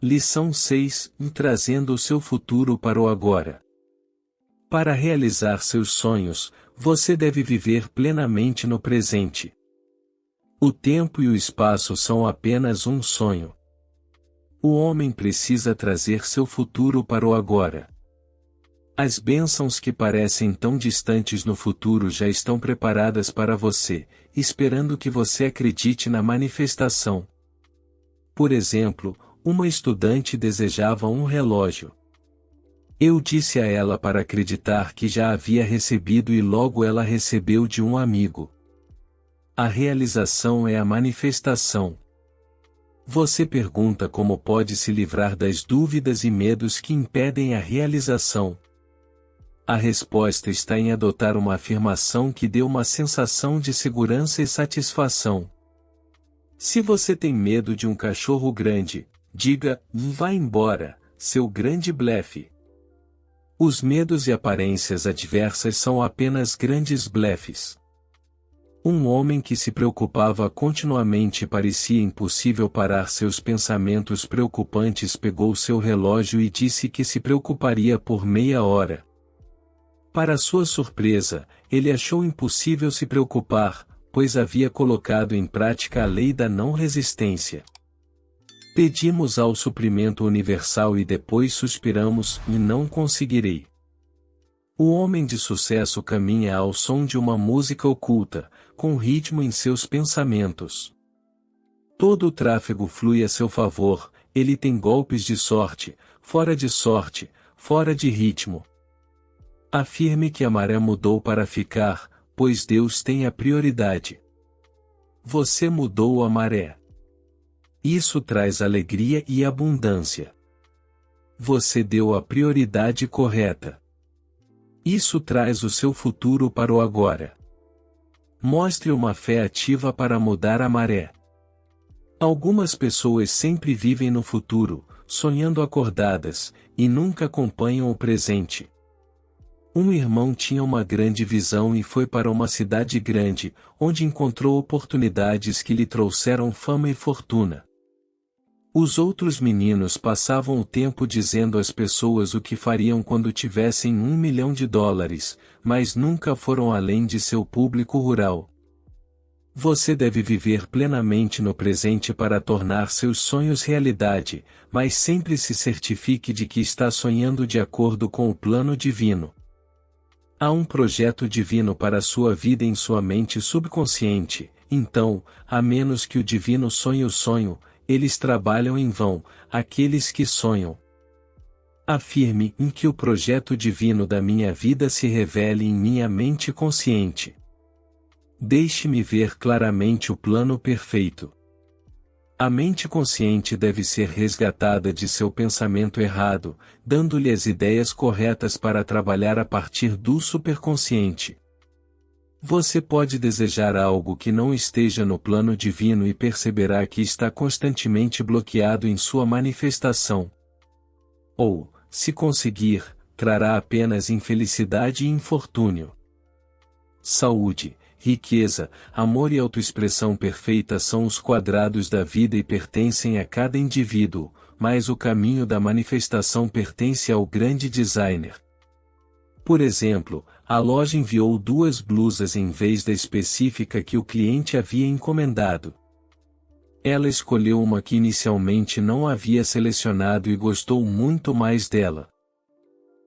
Lição 6: Trazendo o seu futuro para o agora. Para realizar seus sonhos, você deve viver plenamente no presente. O tempo e o espaço são apenas um sonho. O homem precisa trazer seu futuro para o agora. As bênçãos que parecem tão distantes no futuro já estão preparadas para você, esperando que você acredite na manifestação. Por exemplo, uma estudante desejava um relógio. Eu disse a ela para acreditar que já havia recebido e logo ela recebeu de um amigo. A realização é a manifestação. Você pergunta como pode se livrar das dúvidas e medos que impedem a realização. A resposta está em adotar uma afirmação que dê uma sensação de segurança e satisfação. Se você tem medo de um cachorro grande, diga: vá embora, seu grande blefe. Os medos e aparências adversas são apenas grandes blefes. Um homem que se preocupava continuamente e parecia impossível parar seus pensamentos preocupantes pegou seu relógio e disse que se preocuparia por meia hora. Para sua surpresa, ele achou impossível se preocupar, pois havia colocado em prática a lei da não resistência. Pedimos ao suprimento universal e depois suspiramos: e não conseguirei. O homem de sucesso caminha ao som de uma música oculta, com ritmo em seus pensamentos. Todo o tráfego flui a seu favor, ele tem golpes de sorte, fora de ritmo. Afirme que a maré mudou para ficar, pois Deus tem a prioridade. Você mudou a maré. Isso traz alegria e abundância. Você deu a prioridade correta. Isso traz o seu futuro para o agora. Mostre uma fé ativa para mudar a maré. Algumas pessoas sempre vivem no futuro, sonhando acordadas, e nunca acompanham o presente. Um irmão tinha uma grande visão e foi para uma cidade grande, onde encontrou oportunidades que lhe trouxeram fama e fortuna. Os outros meninos passavam o tempo dizendo às pessoas o que fariam quando tivessem $1 milhão, mas nunca foram além de seu público rural. Você deve viver plenamente no presente para tornar seus sonhos realidade, mas sempre se certifique de que está sonhando de acordo com o plano divino. Há um projeto divino para a sua vida em sua mente subconsciente, então, a menos que o divino sonhe o sonho, eles trabalham em vão, aqueles que sonham. Afirme em que o projeto divino da minha vida se revele em minha mente consciente. Deixe-me ver claramente o plano perfeito. A mente consciente deve ser resgatada de seu pensamento errado, dando-lhe as ideias corretas para trabalhar a partir do superconsciente. Você pode desejar algo que não esteja no plano divino e perceberá que está constantemente bloqueado em sua manifestação. Ou, se conseguir, trará apenas infelicidade e infortúnio. Saúde, riqueza, amor e autoexpressão perfeita são os quadrados da vida e pertencem a cada indivíduo, mas o caminho da manifestação pertence ao grande designer. Por exemplo, a loja enviou 2 blusas em vez da específica que o cliente havia encomendado. Ela escolheu uma que inicialmente não havia selecionado e gostou muito mais dela.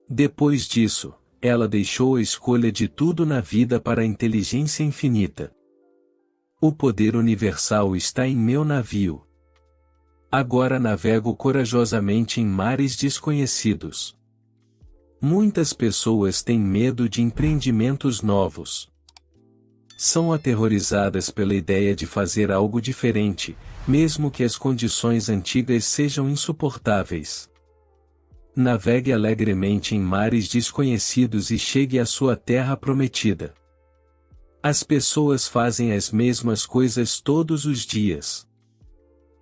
Depois disso, ela deixou a escolha de tudo na vida para a inteligência infinita. O poder universal está em meu navio. Agora navego corajosamente em mares desconhecidos. Muitas pessoas têm medo de empreendimentos novos. São aterrorizadas pela ideia de fazer algo diferente, mesmo que as condições antigas sejam insuportáveis. Navegue alegremente em mares desconhecidos e chegue à sua terra prometida. As pessoas fazem as mesmas coisas todos os dias.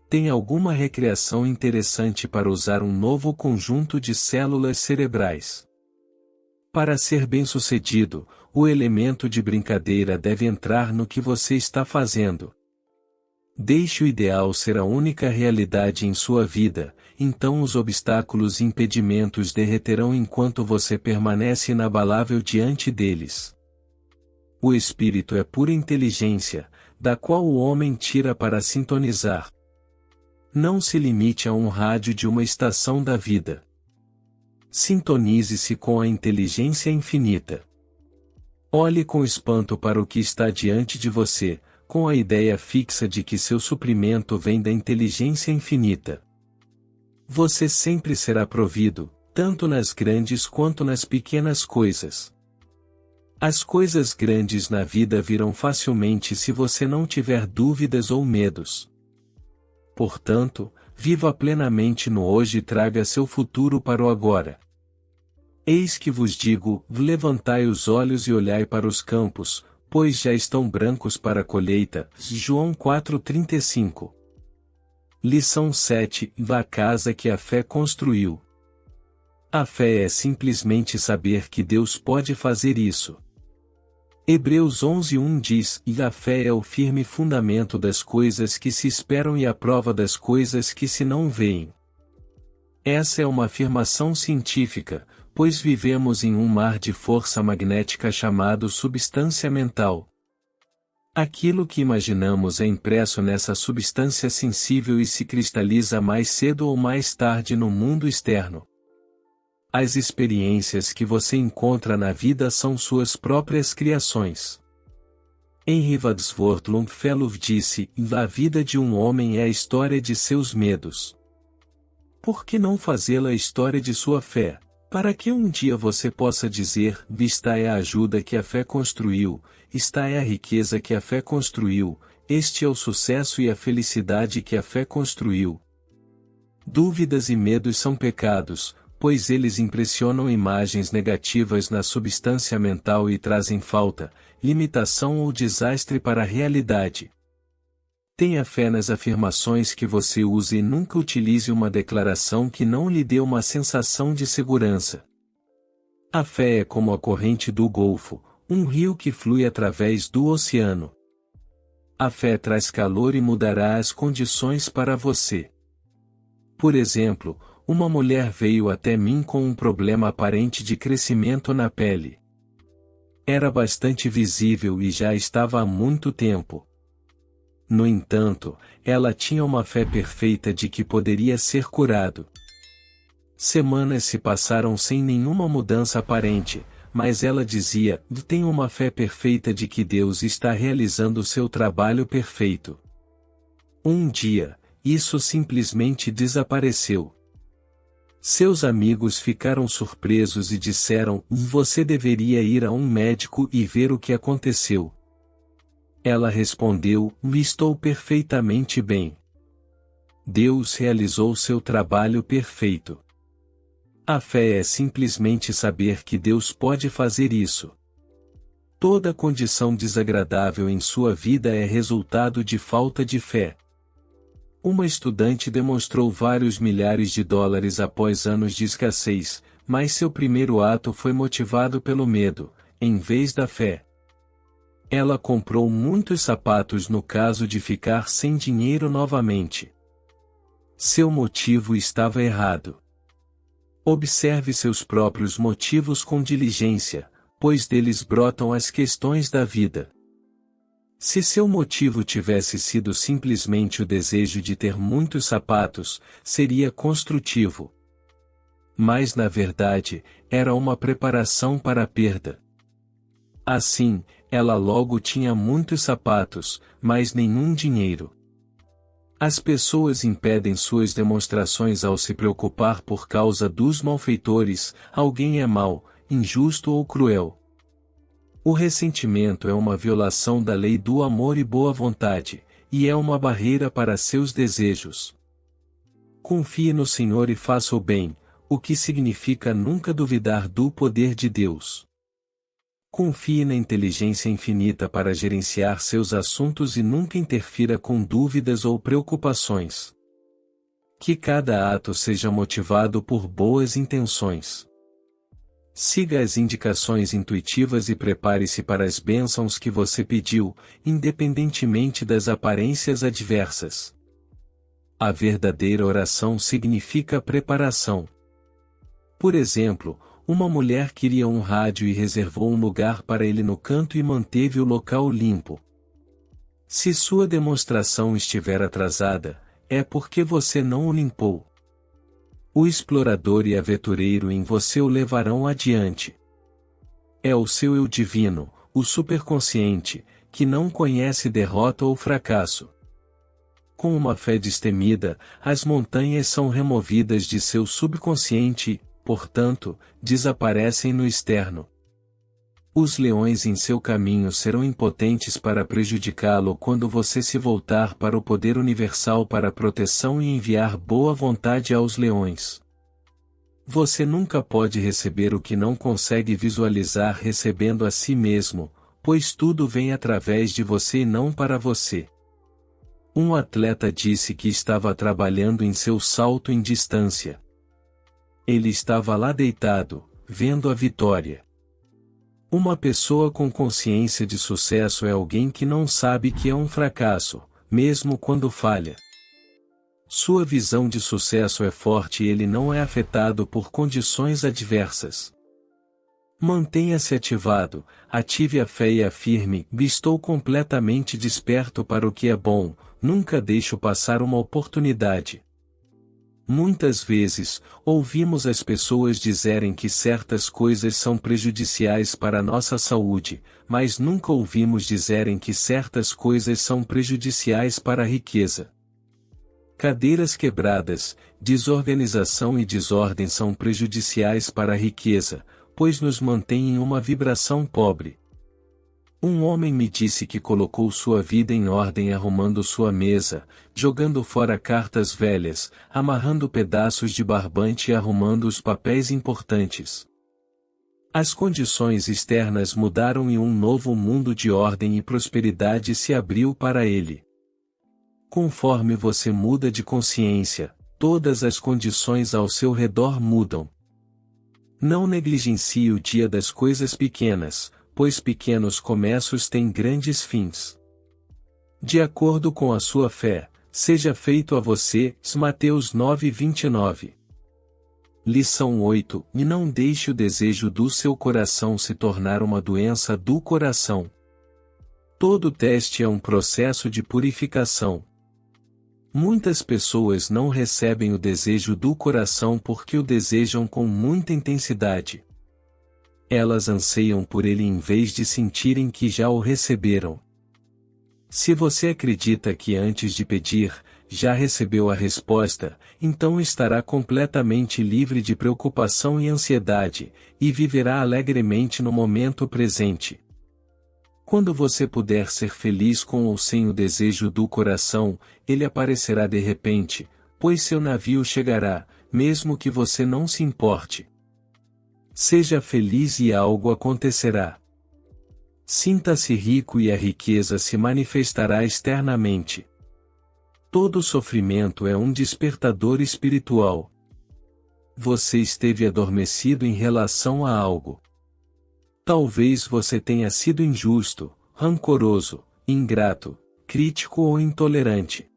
Tem alguma recreação interessante para usar um novo conjunto de células cerebrais? Para ser bem-sucedido, o elemento de brincadeira deve entrar no que você está fazendo. Deixe o ideal ser a única realidade em sua vida, então os obstáculos e impedimentos derreterão enquanto você permanece inabalável diante deles. O espírito é pura inteligência, da qual o homem tira para sintonizar. Não se limite a um rádio de uma estação da vida. Sintonize-se com a inteligência infinita. Olhe com espanto para o que está diante de você, com a ideia fixa de que seu suprimento vem da inteligência infinita. Você sempre será provido, tanto nas grandes quanto nas pequenas coisas. As coisas grandes na vida virão facilmente se você não tiver dúvidas ou medos. Portanto, viva plenamente no hoje e traga seu futuro para o agora. Eis que vos digo, levantai os olhos e olhai para os campos, pois já estão brancos para a colheita. João 4,35. Lição 7. Da casa que a fé construiu. A fé é simplesmente saber que Deus pode fazer isso. Hebreus 11:1 diz, e a fé é o firme fundamento das coisas que se esperam e a prova das coisas que se não veem. Essa é uma afirmação científica, pois vivemos em um mar de força magnética chamado substância mental. Aquilo que imaginamos é impresso nessa substância sensível e se cristaliza mais cedo ou mais tarde no mundo externo. As experiências que você encontra na vida são suas próprias criações. Henry Wadsworth Longfellow disse, a vida de um homem é a história de seus medos. Por que não fazê-la a história de sua fé? Para que um dia você possa dizer, esta é a ajuda que a fé construiu, esta é a riqueza que a fé construiu, este é o sucesso e a felicidade que a fé construiu. Dúvidas e medos são pecados, pois eles impressionam imagens negativas na substância mental e trazem falta, limitação ou desastre para a realidade. Tenha fé nas afirmações que você use e nunca utilize uma declaração que não lhe dê uma sensação de segurança. A fé é como a corrente do Golfo, um rio que flui através do oceano. A fé traz calor e mudará as condições para você. Por exemplo, uma mulher veio até mim com um problema aparente de crescimento na pele. Era bastante visível e já estava há muito tempo. No entanto, ela tinha uma fé perfeita de que poderia ser curado. Semanas se passaram sem nenhuma mudança aparente, mas ela dizia, tenho uma fé perfeita de que Deus está realizando seu trabalho perfeito. Um dia, isso simplesmente desapareceu. Seus amigos ficaram surpresos e disseram, você deveria ir a um médico e ver o que aconteceu. Ela respondeu, estou perfeitamente bem. Deus realizou seu trabalho perfeito. A fé é simplesmente saber que Deus pode fazer isso. Toda condição desagradável em sua vida é resultado de falta de fé. Uma estudante demonstrou vários milhares de dólares após anos de escassez, mas seu primeiro ato foi motivado pelo medo, em vez da fé. Ela comprou muitos sapatos no caso de ficar sem dinheiro novamente. Seu motivo estava errado. Observe seus próprios motivos com diligência, pois deles brotam as questões da vida. Se seu motivo tivesse sido simplesmente o desejo de ter muitos sapatos, seria construtivo. Mas na verdade, era uma preparação para a perda. Assim, ela logo tinha muitos sapatos, mas nenhum dinheiro. As pessoas impedem suas demonstrações ao se preocupar por causa dos malfeitores, alguém é mau, injusto ou cruel. O ressentimento é uma violação da lei do amor e boa vontade, e é uma barreira para seus desejos. Confie no Senhor e faça o bem, o que significa nunca duvidar do poder de Deus. Confie na inteligência infinita para gerenciar seus assuntos e nunca interfira com dúvidas ou preocupações. Que cada ato seja motivado por boas intenções. Siga as indicações intuitivas e prepare-se para as bênçãos que você pediu, independentemente das aparências adversas. A verdadeira oração significa preparação. Por exemplo, uma mulher queria um rádio e reservou um lugar para ele no canto e manteve o local limpo. Se sua demonstração estiver atrasada, é porque você não o limpou. O explorador e aventureiro em você o levarão adiante. É o seu eu divino, o superconsciente, que não conhece derrota ou fracasso. Com uma fé destemida, as montanhas são removidas de seu subconsciente e, portanto, desaparecem no externo. Os leões em seu caminho serão impotentes para prejudicá-lo quando você se voltar para o poder universal para proteção e enviar boa vontade aos leões. Você nunca pode receber o que não consegue visualizar recebendo a si mesmo, pois tudo vem através de você e não para você. Um atleta disse que estava trabalhando em seu salto em distância. Ele estava lá deitado, vendo a vitória. Uma pessoa com consciência de sucesso é alguém que não sabe que é um fracasso, mesmo quando falha. Sua visão de sucesso é forte e ele não é afetado por condições adversas. Mantenha-se ativado, ative a fé e afirme: estou completamente desperto para o que é bom, nunca deixo passar uma oportunidade. Muitas vezes, ouvimos as pessoas dizerem que certas coisas são prejudiciais para a nossa saúde, mas nunca ouvimos dizerem que certas coisas são prejudiciais para a riqueza. Cadeiras quebradas, desorganização e desordem são prejudiciais para a riqueza, pois nos mantêm em uma vibração pobre. Um homem me disse que colocou sua vida em ordem arrumando sua mesa, jogando fora cartas velhas, amarrando pedaços de barbante e arrumando os papéis importantes. As condições externas mudaram e um novo mundo de ordem e prosperidade se abriu para ele. Conforme você muda de consciência, todas as condições ao seu redor mudam. Não negligencie o dia das coisas pequenas, pois pequenos começos têm grandes fins. De acordo com a sua fé, seja feito a você. Mateus 9:29. Lição 8. E não deixe o desejo do seu coração se tornar uma doença do coração. Todo teste é um processo de purificação. Muitas pessoas não recebem o desejo do coração porque o desejam com muita intensidade. Elas anseiam por ele em vez de sentirem que já o receberam. Se você acredita que antes de pedir, já recebeu a resposta, então estará completamente livre de preocupação e ansiedade, e viverá alegremente no momento presente. Quando você puder ser feliz com ou sem o desejo do coração, ele aparecerá de repente, pois seu navio chegará, mesmo que você não se importe. Seja feliz e algo acontecerá. Sinta-se rico e a riqueza se manifestará externamente. Todo sofrimento é um despertador espiritual. Você esteve adormecido em relação a algo. Talvez você tenha sido injusto, rancoroso, ingrato, crítico ou intolerante.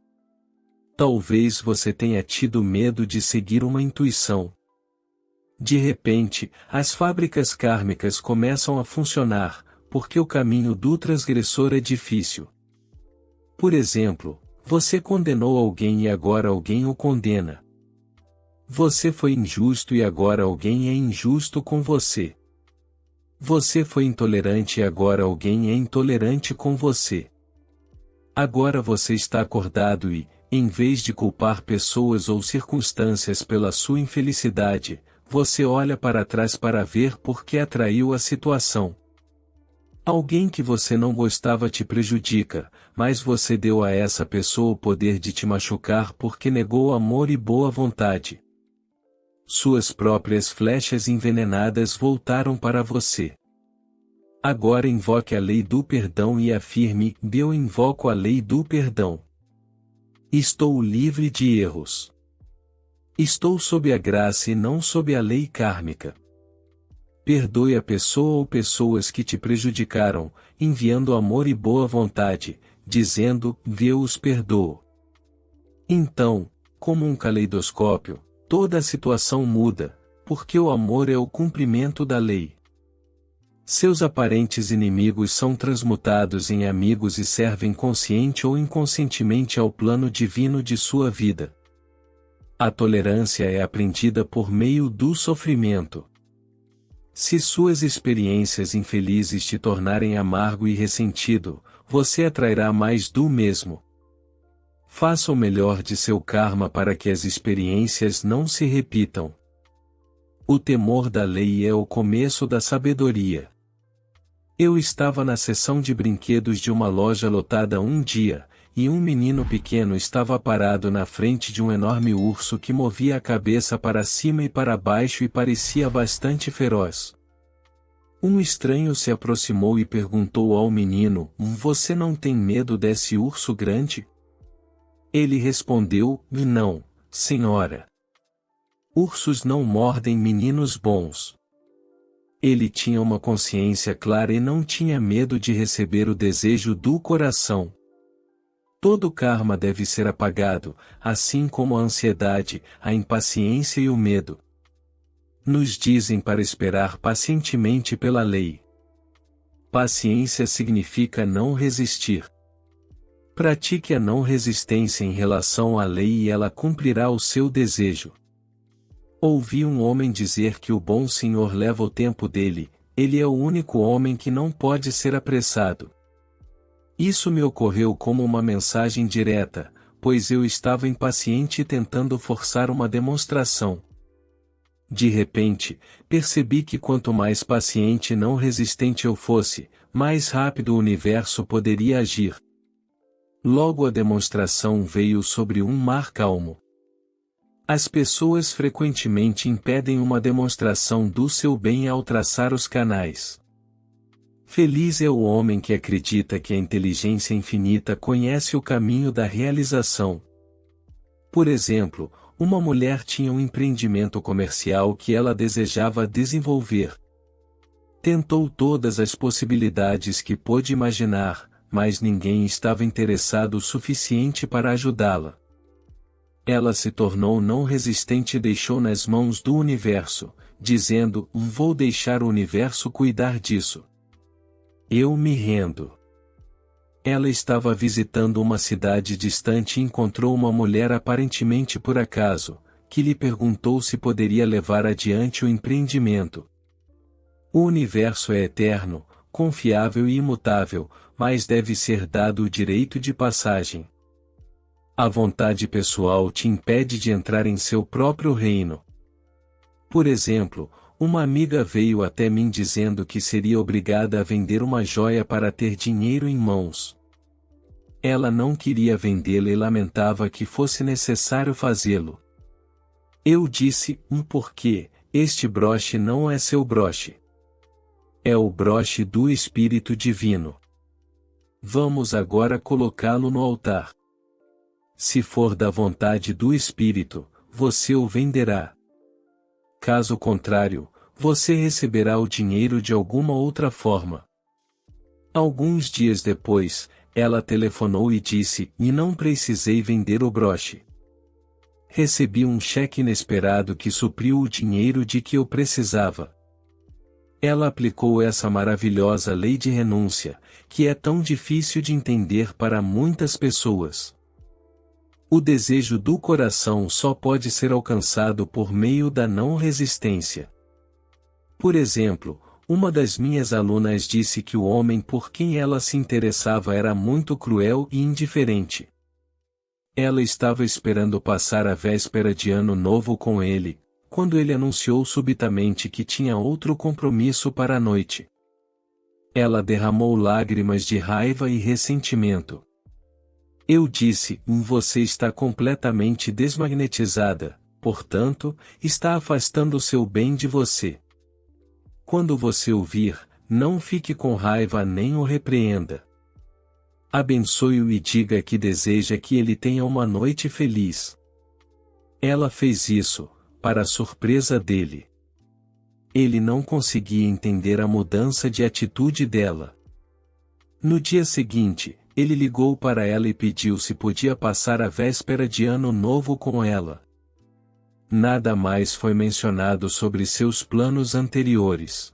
Talvez você tenha tido medo de seguir uma intuição. De repente, as fábricas kármicas começam a funcionar, porque o caminho do transgressor é difícil. Por exemplo, você condenou alguém e agora alguém o condena. Você foi injusto e agora alguém é injusto com você. Você foi intolerante e agora alguém é intolerante com você. Agora você está acordado e, em vez de culpar pessoas ou circunstâncias pela sua infelicidade, você olha para trás para ver por que atraiu a situação. Alguém que você não gostava te prejudica, mas você deu a essa pessoa o poder de te machucar porque negou amor e boa vontade. Suas próprias flechas envenenadas voltaram para você. Agora invoque a lei do perdão e afirme: eu invoco a lei do perdão. Estou livre de erros. Estou sob a graça e não sob a lei kármica. Perdoe a pessoa ou pessoas que te prejudicaram, enviando amor e boa vontade, dizendo: eu os perdoo. Então, Como um caleidoscópio, toda a situação muda, porque o amor é o cumprimento da lei. Seus aparentes inimigos são transmutados em amigos e servem consciente ou inconscientemente ao plano divino de sua vida. A tolerância é aprendida por meio do sofrimento. Se suas experiências infelizes te tornarem amargo e ressentido, você atrairá mais do mesmo. Faça o melhor de seu karma para que as experiências não se repitam. O temor da lei é o começo da sabedoria. Eu estava na seção de brinquedos de uma loja lotada um dia, e um menino pequeno estava parado na frente de um enorme urso que movia a cabeça para cima e para baixo e parecia bastante feroz. Um estranho se aproximou e perguntou ao menino: "Você não tem medo desse urso grande?" Ele respondeu: "Não, senhora. Ursos não mordem meninos bons." Ele tinha uma consciência clara e não tinha medo de receber o desejo do coração. Todo karma deve ser apagado, assim como a ansiedade, a impaciência e o medo. Nos dizem para esperar pacientemente pela lei. Paciência significa não resistir. Pratique a não resistência em relação à lei e ela cumprirá o seu desejo. Ouvi um homem dizer que o bom Senhor leva o tempo dele, ele é o único homem que não pode ser apressado. Isso me ocorreu como uma mensagem direta, pois eu estava impaciente e tentando forçar uma demonstração. De repente, percebi que quanto mais paciente e não resistente eu fosse, mais rápido o universo poderia agir. Logo a demonstração veio sobre um mar calmo. As pessoas frequentemente impedem uma demonstração do seu bem ao traçar os canais. Feliz é o homem que acredita que a inteligência infinita conhece o caminho da realização. Por exemplo, uma mulher tinha um empreendimento comercial que ela desejava desenvolver. Tentou todas as possibilidades que pôde imaginar, mas ninguém estava interessado o suficiente para ajudá-la. Ela se tornou não resistente e deixou nas mãos do universo, dizendo: "Vou deixar o universo cuidar disso. Eu me rendo." Ela estava visitando uma cidade distante e encontrou uma mulher aparentemente por acaso, que lhe perguntou se poderia levar adiante o empreendimento. O universo é eterno, confiável e imutável, mas deve ser dado o direito de passagem. A vontade pessoal te impede de entrar em seu próprio reino. Por exemplo, uma amiga veio até mim dizendo que seria obrigada a vender uma joia para ter dinheiro em mãos. Ela não queria vendê-la e lamentava que fosse necessário fazê-lo. Eu disse: "Por quê? Este broche não é seu broche. É o broche do Espírito Divino. Vamos agora colocá-lo no altar. Se for da vontade do Espírito, você o venderá. Caso contrário, você receberá o dinheiro de alguma outra forma." Alguns dias depois, ela telefonou e disse: "E não precisei vender o broche. Recebi um cheque inesperado que supriu o dinheiro de que eu precisava." Ela aplicou essa maravilhosa lei de renúncia, que é tão difícil de entender para muitas pessoas. O desejo do coração só pode ser alcançado por meio da não resistência. Por exemplo, uma das minhas alunas disse que o homem por quem ela se interessava era muito cruel e indiferente. Ela estava esperando passar a véspera de Ano Novo com ele, quando ele anunciou subitamente que tinha outro compromisso para a noite. Ela derramou lágrimas de raiva e ressentimento. Eu disse: "Você está completamente desmagnetizada, portanto, está afastando o seu bem de você. Quando você o vir, não fique com raiva nem o repreenda. Abençoe-o e diga que deseja que ele tenha uma noite feliz." Ela fez isso, para a surpresa dele. Ele não conseguia entender a mudança de atitude dela. No dia seguinte, Ele ligou para ela e pediu se podia passar a véspera de Ano Novo com ela. Nada mais foi mencionado sobre seus planos anteriores.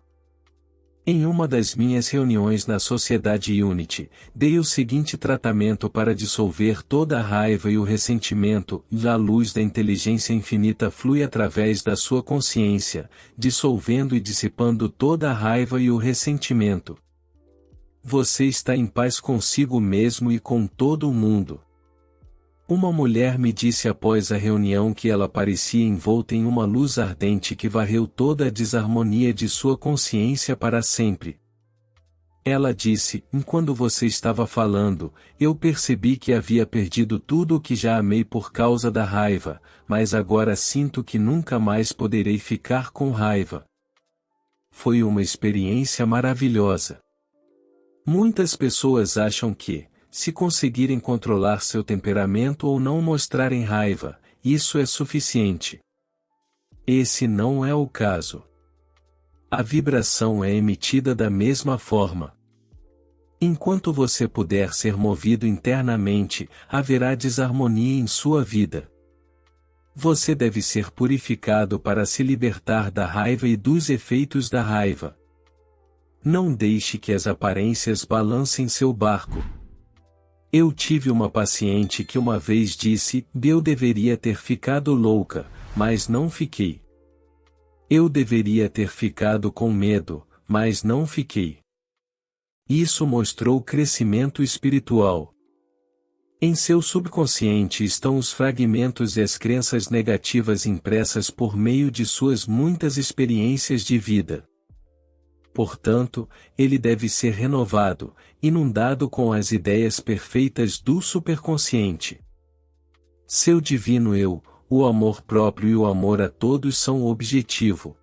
Em uma das minhas reuniões na Sociedade Unity, dei o seguinte tratamento para dissolver toda a raiva e o ressentimento, e a luz da inteligência infinita flui através da sua consciência, dissolvendo e dissipando toda a raiva e o ressentimento. Você está em paz consigo mesmo e com todo o mundo. Uma mulher me disse após a reunião que ela parecia envolta em uma luz ardente que varreu toda a desarmonia de sua consciência para sempre. Ela disse: "Enquanto você estava falando, eu percebi que havia perdido tudo o que já amei por causa da raiva, mas agora sinto que nunca mais poderei ficar com raiva." Foi uma experiência maravilhosa. Muitas pessoas acham que, se conseguirem controlar seu temperamento ou não mostrarem raiva, isso é suficiente. Esse não é o caso. A vibração é emitida da mesma forma. Enquanto você puder ser movido internamente, haverá desarmonia em sua vida. Você deve ser purificado para se libertar da raiva e dos efeitos da raiva. Não deixe que as aparências balancem seu barco. Eu tive uma paciente que uma vez disse: "Eu deveria ter ficado louca, mas não fiquei. Eu deveria ter ficado com medo, mas não fiquei." Isso mostrou crescimento espiritual. Em seu subconsciente estão os fragmentos e as crenças negativas impressas por meio de suas muitas experiências de vida. Portanto, ele deve ser renovado, inundado com as ideias perfeitas do superconsciente. Seu divino eu, o amor próprio e o amor a todos são o objetivo.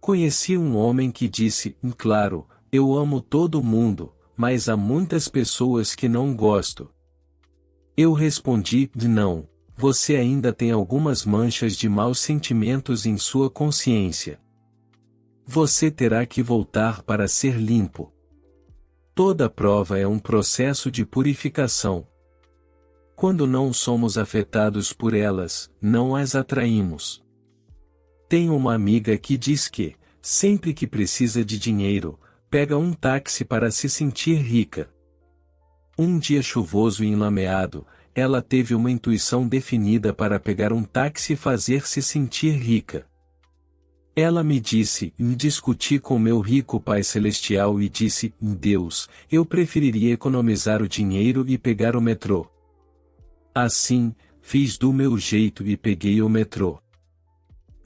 Conheci um homem que disse: "Claro, eu amo todo mundo, mas há muitas pessoas que não gosto." Eu respondi: "Não, você ainda tem algumas manchas de maus sentimentos em sua consciência. Você terá que voltar para ser limpo." Toda prova é um processo de purificação. Quando não somos afetados por elas, não as atraímos. Tenho uma amiga que diz que, sempre que precisa de dinheiro, pega um táxi para se sentir rica. Um dia chuvoso e enlameado, ela teve uma intuição definida para pegar um táxi e fazer-se sentir rica. Ela me disse: "Discuti com meu rico Pai Celestial e disse: Deus, eu preferiria economizar o dinheiro e pegar o metrô." Assim, fiz do meu jeito e peguei o metrô.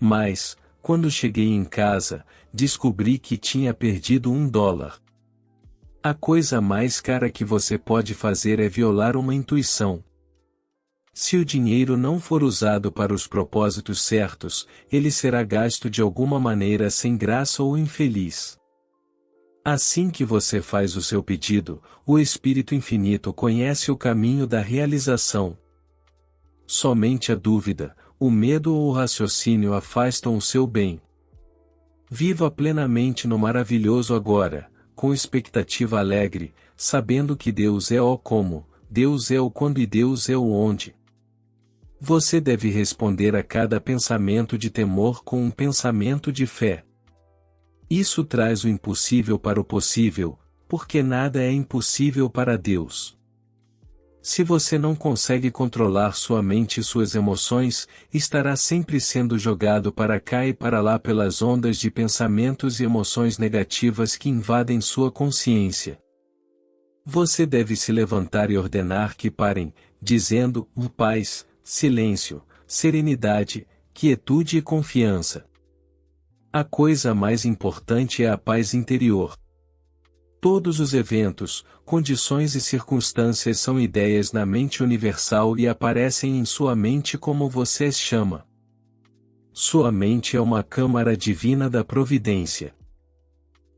Mas, quando cheguei em casa, descobri que tinha perdido $1. A coisa mais cara que você pode fazer é violar uma intuição. Se o dinheiro não for usado para os propósitos certos, ele será gasto de alguma maneira sem graça ou infeliz. Assim que você faz o seu pedido, o Espírito Infinito conhece o caminho da realização. Somente a dúvida, o medo ou o raciocínio afastam o seu bem. Viva plenamente no maravilhoso agora, com expectativa alegre, sabendo que Deus é o como, Deus é o quando e Deus é o onde. Você deve responder a cada pensamento de temor com um pensamento de fé. Isso traz o impossível para o possível, porque nada é impossível para Deus. Se você não consegue controlar sua mente e suas emoções, estará sempre sendo jogado para cá e para lá pelas ondas de pensamentos e emoções negativas que invadem sua consciência. Você deve se levantar e ordenar que parem, dizendo: "Paz, silêncio, serenidade, quietude e confiança." A coisa mais importante é a paz interior. Todos os eventos, condições e circunstâncias são ideias na mente universal e aparecem em sua mente como você as chama. Sua mente é uma câmara divina da providência.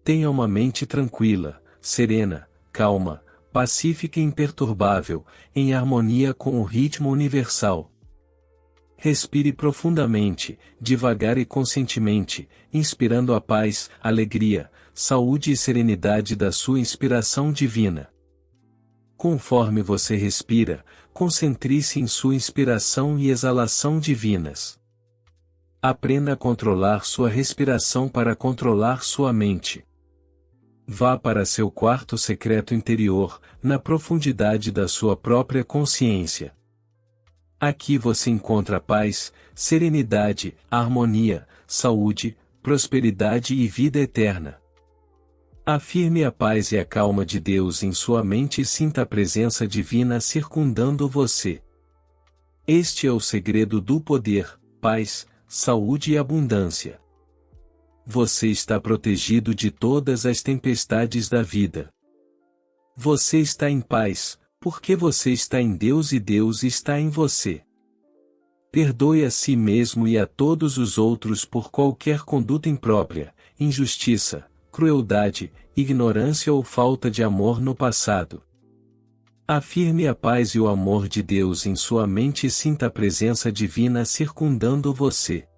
Tenha uma mente tranquila, serena, calma, pacífica e imperturbável, em harmonia com o ritmo universal. Respire profundamente, devagar e conscientemente, inspirando a paz, alegria, saúde e serenidade da sua inspiração divina. Conforme você respira, concentre-se em sua inspiração e exalação divinas. Aprenda a controlar sua respiração para controlar sua mente. Vá para seu quarto secreto interior, na profundidade da sua própria consciência. Aqui você encontra paz, serenidade, harmonia, saúde, prosperidade e vida eterna. Afirme a paz e a calma de Deus em sua mente e sinta a presença divina circundando você. Este é o segredo do poder, paz, saúde e abundância. Você está protegido de todas as tempestades da vida. Você está em paz, porque você está em Deus e Deus está em você. Perdoe a si mesmo e a todos os outros por qualquer conduta imprópria, injustiça, crueldade, ignorância ou falta de amor no passado. Afirme a paz e o amor de Deus em sua mente e sinta a presença divina circundando você.